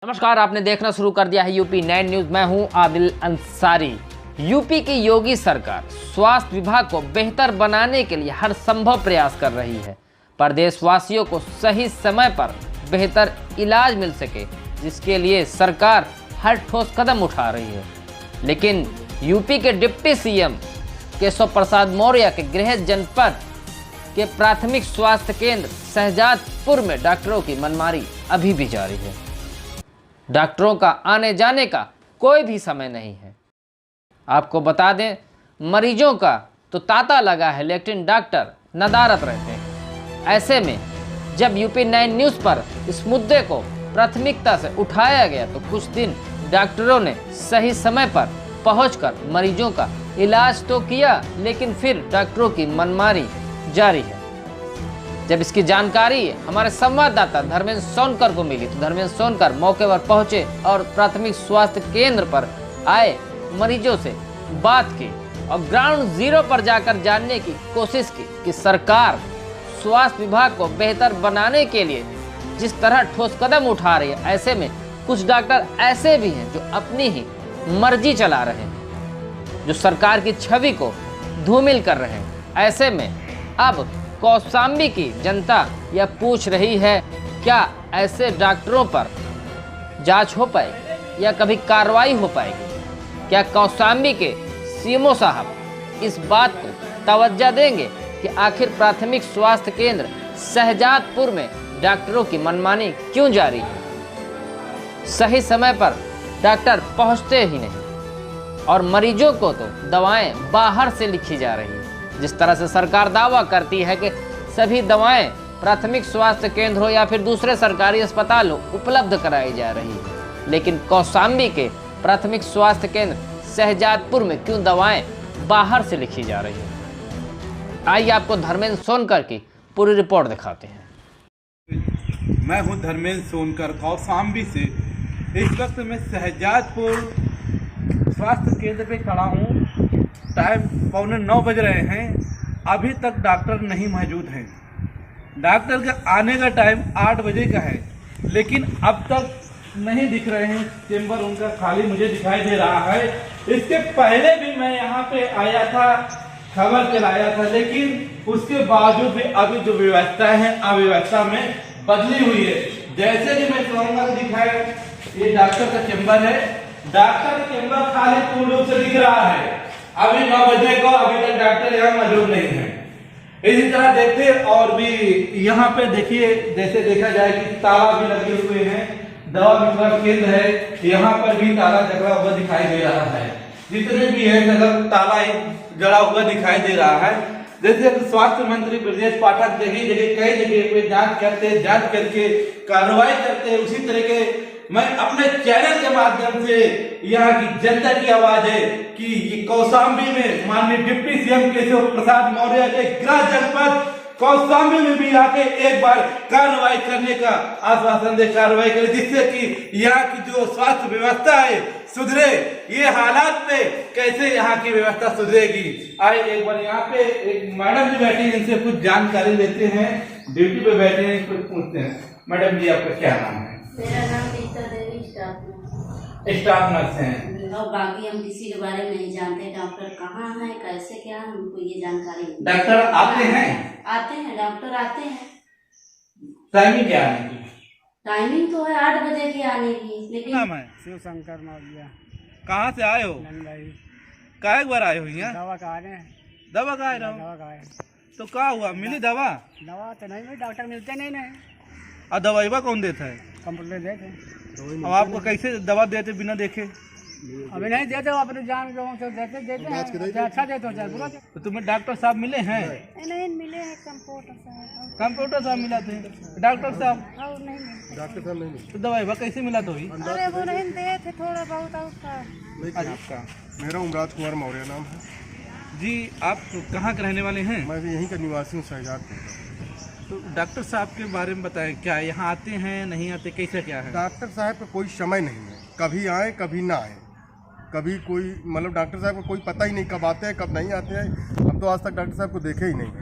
नमस्कार, आपने देखना शुरू कर दिया है यूपी 9 न्यूज। मैं हूं आदिल अंसारी। यूपी की योगी सरकार स्वास्थ्य विभाग को बेहतर बनाने के लिए हर संभव प्रयास कर रही है। प्रदेशवासियों को सही समय पर बेहतर इलाज मिल सके, जिसके लिए सरकार हर ठोस कदम उठा रही है। लेकिन यूपी के डिप्टी सीएम केशव प्रसाद मौर्य के गृह जनपद के प्राथमिक स्वास्थ्य केंद्र शहजादपुर में डॉक्टरों की मनमानी अभी भी जारी है। डॉक्टरों का आने जाने का कोई भी समय नहीं है। आपको बता दें, मरीजों का तो तांता लगा है, लेकिन डॉक्टर नदारत रहते हैं। ऐसे में जब यूपी 9 न्यूज़ पर इस मुद्दे को प्राथमिकता से उठाया गया तो कुछ दिन डॉक्टरों ने सही समय पर पहुंचकर मरीजों का इलाज तो किया, लेकिन फिर डॉक्टरों की मनमानी जारी है। जब इसकी जानकारी हमारे संवाददाता धर्मेंद्र सोनकर को मिली तो धर्मेंद्र सोनकर मौके पर पहुंचे और प्राथमिक स्वास्थ्य केंद्र पर आए मरीजों से बात की और ग्राउंड जीरो पर जाकर जानने की कोशिश की कि सरकार स्वास्थ्य विभाग को बेहतर बनाने के लिए जिस तरह ठोस कदम उठा रही है, ऐसे में कुछ डॉक्टर ऐसे भी हैं जो अपनी ही मर्जी चला रहे हैं, जो सरकार की छवि को धूमिल कर रहे हैं। ऐसे में अब कौशाम्बी की जनता यह पूछ रही है, क्या ऐसे डॉक्टरों पर जांच हो पाएगी या कभी कार्रवाई हो पाएगी? क्या कौशाम्बी के सीएमओ साहब इस बात को तवज्जो देंगे कि आखिर प्राथमिक स्वास्थ्य केंद्र शहजादपुर में डॉक्टरों की मनमानी क्यों जारी है? सही समय पर डॉक्टर पहुंचते ही नहीं और मरीजों को तो दवाएं बाहर से लिखी जा रही है। जिस तरह से सरकार दावा करती है कि सभी दवाएं प्राथमिक स्वास्थ्य केंद्र हो या फिर दूसरे सरकारी अस्पताल हो उपलब्ध कराई जा रही है, लेकिन कौशाम्बी के प्राथमिक स्वास्थ्य केंद्र शहजादपुर में क्यों दवाएं बाहर से लिखी जा रही है? आइए आपको धर्मेंद्र सोनकर की पूरी रिपोर्ट दिखाते हैं। मैं हूं धर्मेंद्र सोनकर, कौशाम्बी से। इस वक्त मैं शहजादपुर स्वास्थ्य केंद्र पे खड़ा हूं। टाइम 8:45 बज रहे हैं, अभी तक डॉक्टर नहीं मौजूद हैं। डॉक्टर के आने का टाइम 8 बजे का है, लेकिन अब तक नहीं दिख रहे हैं। चेंबर उनका खाली मुझे दिखाई दे रहा है। इसके पहले भी मैं यहाँ पे आया था, खबर चलाया था, लेकिन उसके बावजूद भी अभी जो व्यवस्था है अव्यवस्था में बदली हुई है। जैसे कि मैं कहूँगा दिखाए, ये डॉक्टर का चेंबर है। डॉक्टर का चेंबर खाली पूर्ण रूप से दिख रहा है। अभी 9 बजे को अभी तक डॉक्टर यहाँ मौजूद नहीं है। इसी तरह देखते और भी यहाँ पे देखिए, जैसे देखा जाए कि ताला भी लगे हुए हैं। दवा वितरण केंद्र है, यहाँ पर भी ताला जड़ा हुआ दिखाई दे रहा है। जितने भी है नगर ताला जड़ा हुआ दिखाई दे रहा है। जैसे स्वास्थ्य मंत्री ब्रजेश पाठक जगह जगह कई जगह पे जांच करके कार्रवाई करते, उसी तरह के मैं अपने चैनल के माध्यम से यहाँ की जनता की आवाज है कि ये कौशाम्बी में माननीय डिप्टी सीएम केशव प्रसाद मौर्य के गृह जनपद कौशाम्बी में भी आके एक बार कार्रवाई करने का आश्वासन दे, कार्रवाई करे, जिससे कि यहाँ की जो स्वास्थ्य व्यवस्था है सुधरे। ये हालात में कैसे यहाँ की व्यवस्था सुधरेगी? आए एक बार यहाँ पे एक मैडम जी बैठी हैं, इनसे कुछ जानकारी लेते हैं। ड्यूटी पे बैठे हैं, कुछ पूछते हैं। मैडम जी, आपका क्या नाम है? मेरा नाम रीता देवी, स्टाफ नर्स हैं। और बाकी हम किसी के बारे में नहीं जानते। डॉक्टर कहाँ है, कैसे क्या, हमको ये जानकारी नहीं। डॉक्टर आते हैं? आते हैं, डॉक्टर आते हैं। टाइमिंग क्या है? टाइमिंग तो है 8 बजे की आने की, लेकिन नाम है शिव शंकर मौर्य। कहाँ से आए हो? नंदाई। काहे बार आए हो यहाँ? दवा का रहे हैं। दवा का आए रहो? दवा का है। तो क्या हुआ, मिली दवा? दवा तो नहीं मिली, डॉक्टर मिलते नहीं ना। और दवाई कौन देता है? कंप्यूटर देते। अब आपको कैसे दवा देते बिना देखे? अभी नहीं देते, अपने जान लोगों से देते हैं। अच्छा देते हो चाहे बुरा देते। तो तुम्हें डॉक्टर साहब मिले हैं? नहीं मिले हैं। कंप्यूटर साहब, कंप्यूटर साहब मिला थे, डॉक्टर साहब और नहीं मिलते। डॉक्टर साहब नहीं। तो दवाई कैसे मिला? तो ही अरे वो नहीं दे थे, थोड़ा बहुत उसका। आपका? मेरा उमराज कुमार मौर्य नाम है जी। आप कहाँ के रहने वाले हैं? मैं यहीं का निवासी हूँ, शहजादपुर का। तो डॉक्टर साहब के बारे में बताएं, क्या यहाँ आते हैं, नहीं आते, कैसे क्या है? डॉक्टर साहब का कोई समय नहीं है, कभी आए कभी ना आए, कभी कोई मतलब डॉक्टर साहब को कोई पता ही नहीं कब आते हैं कब नहीं आते हैं। हम तो आज तक डॉक्टर साहब को देखे ही नहीं।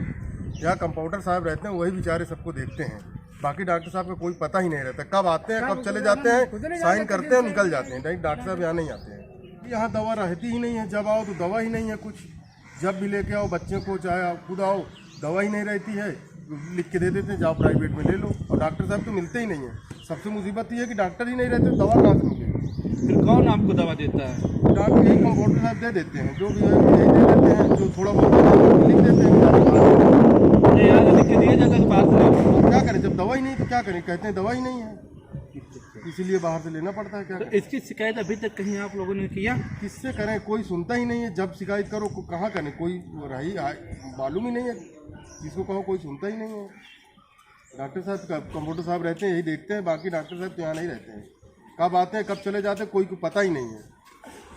यहाँ कंपाउंडर साहब रहते हैं, वही बेचारे सबको देखते हैं। बाकी डॉक्टर साहब का कोई पता ही नहीं रहता, कब आते हैं कब चले जाते हैं, साइन करते हैं निकल जाते हैं। नहीं, डॉक्टर साहब यहाँ नहीं आते हैं। यहाँ दवा रहती ही नहीं है, जब आओ तो दवा ही नहीं है कुछ। जब भी लेके आओ बच्चे को, चाहे आप खुद आओ, दवा ही नहीं रहती है, लिख के दे देते हैं जाओ प्राइवेट में ले लो। और डॉक्टर साहब तो मिलते ही नहीं है। सबसे मुसीबत ये है कि डॉक्टर ही नहीं रहते, दवा कहाँ से मिलेगी? फिर कौन आपको दवा देता है? डॉक्टर यही कंपाउंडर साहब दे देते हैं, जो भी है यही दे देते हैं, जो थोड़ा बहुत लिख देते हैं। ये यहाँ लिख के दिया जाता है पास में। क्या करें, जब दवा ही नहीं तो क्या करें, कहते हैं दवा ही नहीं है, इसीलिए बाहर से लेना पड़ता है। क्या तो करें? इसकी शिकायत अभी तक कहीं आप लोगों ने किया? किससे करें, कोई सुनता ही नहीं है। जब शिकायत करो कहाँ करें, कोई रही मालूम ही नहीं है, जिसको कहो कोई सुनता ही नहीं है। डॉक्टर साहब कंपाउंडर साहब रहते हैं, यही देखते हैं, बाकी डॉक्टर साहब तो यहाँ नहीं रहते हैं। कब आते हैं कब चले जाते हैं कोई को पता ही नहीं है।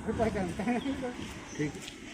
पता चलता है। ठीक है।